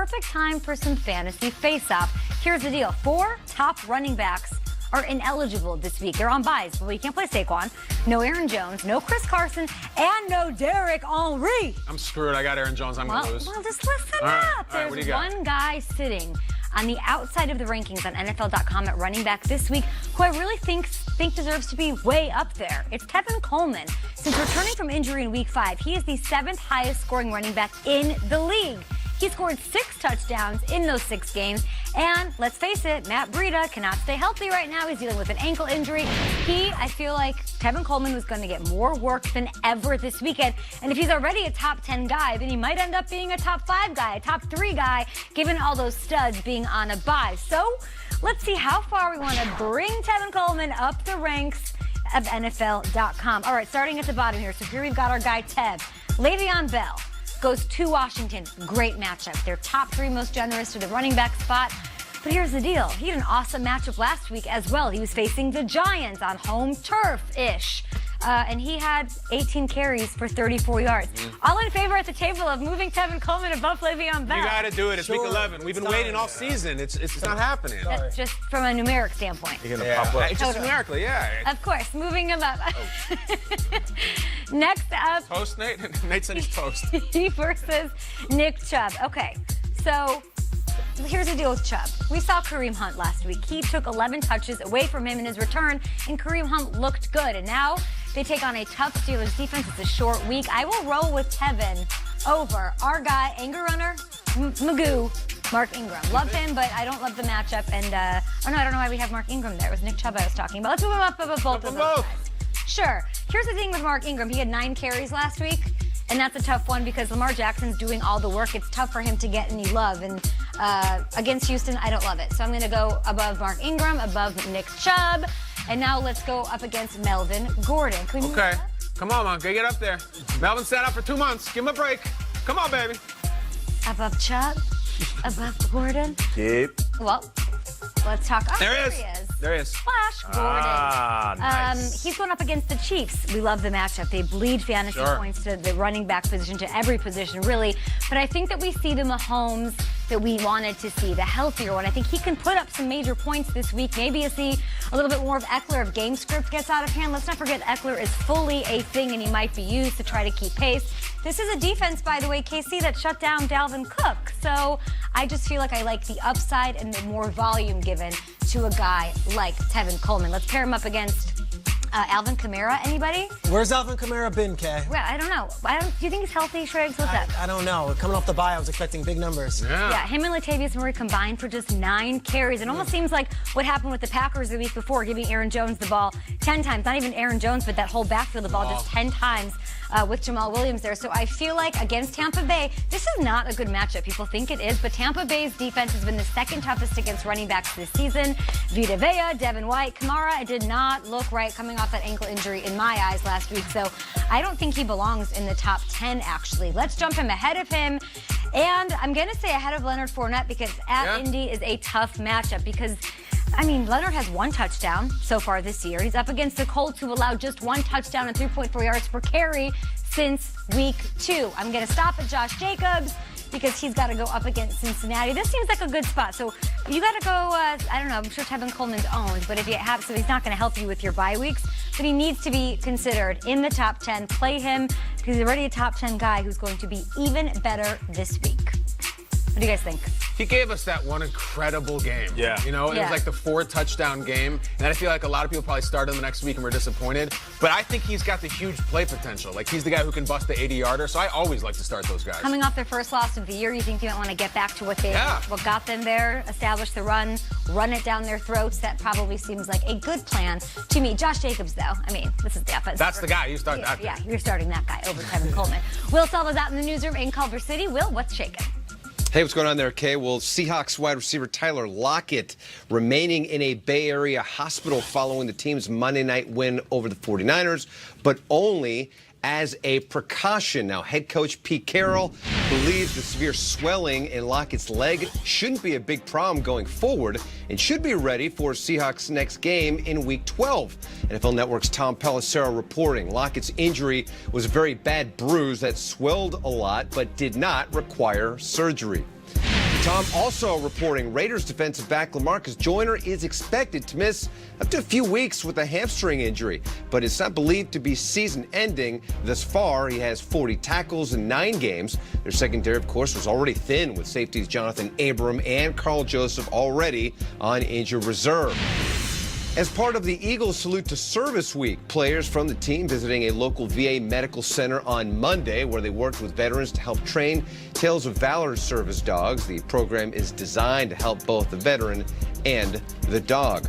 perfect time for some fantasy face-off. Here's the deal. 4 top running backs are ineligible this week. They're on byes. Well, you can't play Saquon. No Aaron Jones, no Chris Carson, and no Derek Henry. I'm screwed. I got Aaron Jones. I'm going to lose. Well, just listen All right. up. All right, what do There's you got? one guy sitting on the outside of the rankings on NFL.com at running back this week who I really think deserves to be way up there. It's Tevin Coleman. Since returning from injury in Week 5, he is the 7th highest scoring running back in the league. He scored 6 touchdowns in those 6 games. And let's face it, Matt Breida cannot stay healthy right now. He's dealing with an ankle injury. I feel like Tevin Coleman was going to get more work than ever this weekend. And if he's already a top 10 guy, then he might end up being a top 5 guy, a top 3 guy, given all those studs being on a bye. So let's see how far we want to bring Tevin Coleman up the ranks of NFL.com. All right, starting at the bottom here. So here we've got our guy, Tev. Le'Veon Bell goes to Washington. Great matchup. They're top 3 most generous to the running back spot. But here's the deal. He had an awesome matchup last week as well. He was facing the Giants on home turf-ish. And he had 18 carries for 34 yards. All in favor at the table of moving Tevin Coleman above Le'Veon Bell. You got to do it. It's week 11. We've been waiting all season. It's not happening. That's just from a numeric standpoint. You're going to pop up. It's just numerically, yeah. Of course, moving him up. Next up. Toast, Nate? Nate said he's toast. He versus Nick Chubb. Okay, so here's the deal with Chubb. We saw Kareem Hunt last week. He took 11 touches away from him in his return, and Kareem Hunt looked good. And now they take on a tough Steelers defense. It's a short week. I will roll with Tevin over our guy, anger runner, Magoo, Mark Ingram. Love him, but I don't love the matchup. And, I don't know why we have Mark Ingram there. It was Nick Chubb I was talking about. Let's move him up above both of those guys. Sure. Here's the thing with Mark Ingram. He had 9 carries last week. And that's a tough one because Lamar Jackson's doing all the work. It's tough for him to get any love. And against Houston, I don't love it. So I'm going to go above Mark Ingram, above Nick Chubb. And now let's go up against Melvin Gordon. Can we move Okay. up? Come on, man. Get up there. Melvin sat out for 2 months. Give him a break. Come on, baby. Above Chubb? Above Gordon? Keep. Well, let's talk. Oh, There he he is. is. There he is. Flash Gordon. Nice. He's going up against the Chiefs. We love the matchup. They bleed fantasy points to the running back position, to every position, really. But I think that we see the Mahomes that we wanted to see, the healthier one. I think he can put up some major points this week. Maybe you see a little bit more of Eckler if game script gets out of hand. Let's not forget Eckler is fully a thing, and he might be used to try to keep pace. This is a defense, by the way, KC, that shut down Dalvin Cook. So I just feel like I like the upside and the more volume given to a guy like Tevin Coleman. Let's pair him up against Alvin Kamara. Anybody? Where's Alvin Kamara been, Kay? Well, I don't know. Do you think he's healthy, Shriggs? What's up? I don't know. Coming off the bye, I was expecting big numbers. Yeah, him and Latavius Murray combined for just 9 carries. It almost seems like what happened with the Packers the week before, giving Aaron Jones the ball 10 times. Not even Aaron Jones, but that whole backfield the ball just 10 times with Jamal Williams there. So I feel like against Tampa Bay, this is not a good matchup. People think it is, but Tampa Bay's defense has been the 2nd toughest against running backs this season. Vita Vea, Devin White, Kamara, it did not look right coming off that ankle injury in my eyes last week. So I don't think he belongs in the top 10, actually. Let's jump him ahead of him. And I'm going to say ahead of Leonard Fournette because at Indy is a tough matchup because, I mean, Leonard has 1 touchdown so far this year. He's up against the Colts, who allowed just 1 touchdown and 3.4 yards per carry since week 2. I'm going to stop at Josh Jacobs because he's got to go up against Cincinnati. This seems like a good spot. So you got to go, I don't know, I'm sure Tevin Coleman's owned, but if you have, so he's not going to help you with your bye weeks, but he needs to be considered in the top 10. Play him because he's already a top 10 guy who's going to be even better this week. What do you guys think? He gave us that one incredible game. Yeah. You know, it was like the 4-touchdown game. And I feel like a lot of people probably started him the next week and were disappointed. But I think he's got the huge play potential. Like, he's the guy who can bust the 80-yarder. So I always like to start those guys. Coming off their first loss of the year, you think you might want to get back to what got them there, establish the run it down their throats. That probably seems like a good plan to me. Josh Jacobs, though, I mean, this is the offense. That's the guy. You start that guy. Yeah, you're starting that guy over Tevin Coleman. Will Selva's out in the newsroom in Culver City. Will, what's shaking? Hey, what's going on there, Kay? Well, Seahawks wide receiver Tyler Lockett remaining in a Bay Area hospital following the team's Monday night win over the 49ers, but only as a precaution. Now, head coach Pete Carroll believes the severe swelling in Lockett's leg shouldn't be a big problem going forward and should be ready for Seahawks' next game in Week 12. NFL Network's Tom Pelissero reporting Lockett's injury was a very bad bruise that swelled a lot but did not require surgery. Tom also reporting Raiders defensive back LaMarcus Joyner is expected to miss up to a few weeks with a hamstring injury, but it's not believed to be season-ending. Thus far, he has 40 tackles in 9 games. Their secondary, of course, was already thin with safeties Jonathan Abram and Carl Joseph already on injured reserve. As part of the Eagles Salute to Service Week, players from the team visiting a local VA medical center on Monday where they worked with veterans to help train Tales of Valor service dogs. The program is designed to help both the veteran and the dog.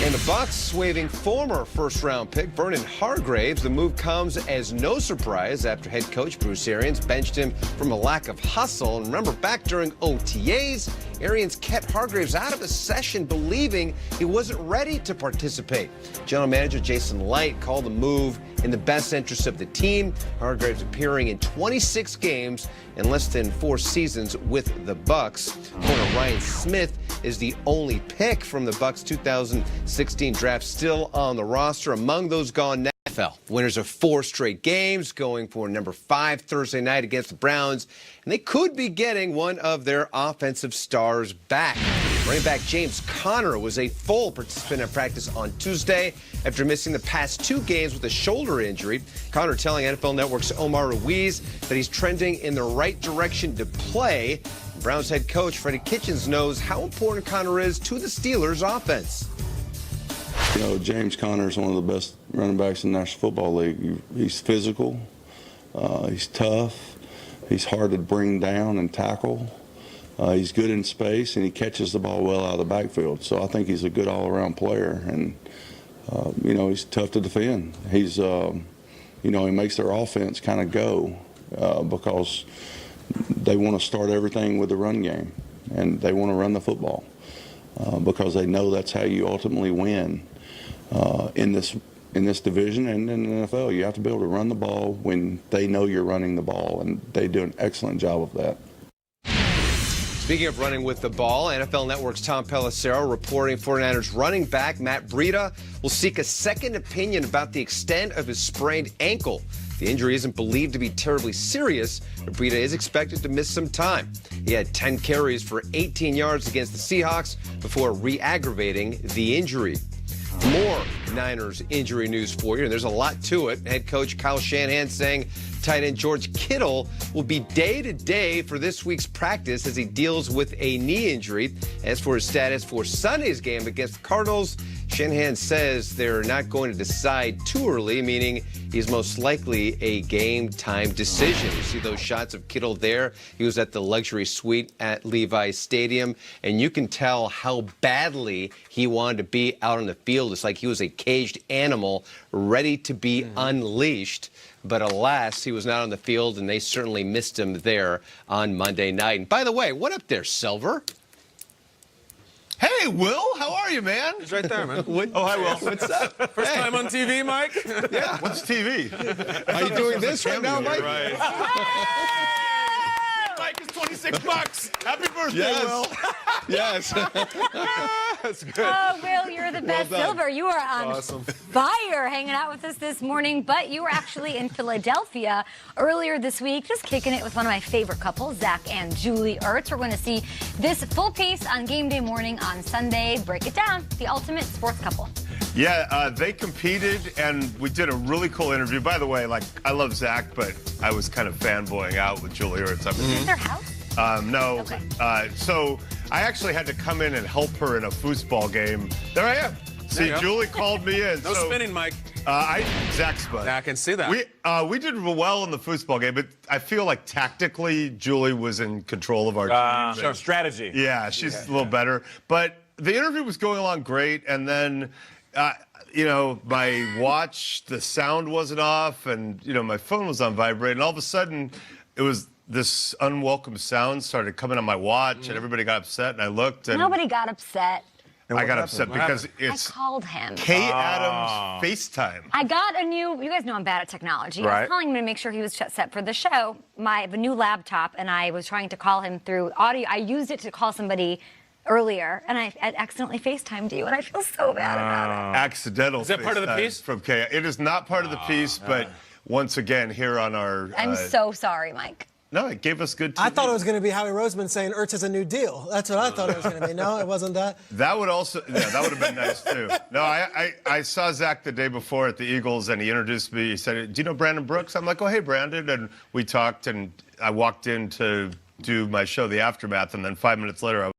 And the Bucs waiving former first-round pick Vernon Hargreaves. The move comes as no surprise after head coach Bruce Arians benched him from a lack of hustle. And remember, back during OTAs, Arians kept Hargreaves out of a session believing he wasn't ready to participate. General manager Jason Light called the move in the best interest of the team. Hargreaves appearing in 26 games in less than 4 seasons with the Bucs. Corner Ryan Smith is the only pick from the Bucs 2016 draft still on the roster. Among those gone now, NFL winners of 4 straight games, going for number 5 Thursday night against the Browns, and they could be getting one of their offensive stars back. Running back James Conner was a full participant in practice on Tuesday after missing the past 2 games with a shoulder injury. Conner telling NFL Network's Omar Ruiz that he's trending in the right direction to play. Browns head coach Freddie Kitchens knows how important Conner is to the Steelers' offense. You know, James Conner is one of the best running backs in the National Football League. He's physical, he's tough, he's hard to bring down and tackle. He's good in space, and he catches the ball well out of the backfield. So I think he's a good all-around player, and you know, he's tough to defend. He's, you know, he makes their offense kind of go because they want to start everything with the run game, and they want to run the football because they know that's how you ultimately win in this division and in the NFL. You have to be able to run the ball when they know you're running the ball, and they do an excellent job of that. Speaking of running with the ball, NFL Network's Tom Pelissero reporting 49ers running back Matt Breida will seek a second opinion about the extent of his sprained ankle. The injury isn't believed to be terribly serious, but Breida is expected to miss some time. He had 10 carries for 18 yards against the Seahawks before re-aggravating the injury. More Niners injury news for you, and there's a lot to it. Head coach Kyle Shanahan saying tight end George Kittle will be day-to-day for this week's practice as he deals with a knee injury. As for his status for Sunday's game against the Cardinals, Shanahan says they're not going to decide too early, meaning he's most likely a game-time decision. You see those shots of Kittle there. He was at the luxury suite at Levi's Stadium, and you can tell how badly he wanted to be out on the field. It's like he was a caged animal ready to be unleashed. But alas, he was not on the field, and they certainly missed him there on Monday night. And by the way, what up there, Silver? Hey, Will, how are you, man? He's right there, man. Oh, hi, Will. What's up? First time on TV, Mike? Yeah. What's TV? Are you doing this right now, Mike? Right. Mike is $26. Happy birthday, Yes. Will. Yes. That's good. Oh, Will, you're the best. done. Silver, you are on fire hanging out with us this morning, but you were actually in Philadelphia earlier this week, just kicking it with one of my favorite couples, Zach and Julie Ertz. We're going to see this full piece on game day morning on Sunday. Break it down. The ultimate sports couple. Yeah, they competed, and we did a really cool interview. By the way, like, I love Zach, but I was kind of fanboying out with Julie Ertz. Is this their house? No. Okay. So I actually had to come in and help her in a foosball game. There I am. See, Julie called me in. No spinning, Mike. Zach's butt. Yeah, I can see that. We did well in the foosball game, but I feel like tactically Julie was in control of our team. Sure. Strategy. Yeah, she's a little better. But the interview was going along great, and then, you know, my watch, the sound wasn't off, and, you know, my phone was on vibrate, and all of a sudden, it was this unwelcome sound started coming on my watch, and everybody got upset, and I looked, and Nobody got upset. I got upset because it's I called him. Kay Adams FaceTime. I got a new, you guys know I'm bad at technology. I Right. was calling him to make sure he was set for the show. I have a new laptop, and I was trying to call him through audio. I used it to call somebody earlier, and I accidentally FaceTimed you, and I feel so bad about it. Accidental. Is that part of the FaceTime piece? From Kay. It is not part of the piece, but once again, here on our... I'm so sorry, Mike. No, it gave us good TV. I thought it was going to be Howie Roseman saying Ertz is a new deal. That's what I thought it was going to be. No, it wasn't that. That would also, yeah, that would have been nice too. No, I saw Zach the day before at the Eagles, and he introduced me. He said, "Do you know Brandon Brooks?" I'm like, "Oh, hey, Brandon," and we talked, and I walked in to do my show, The Aftermath, and then 5 minutes later, I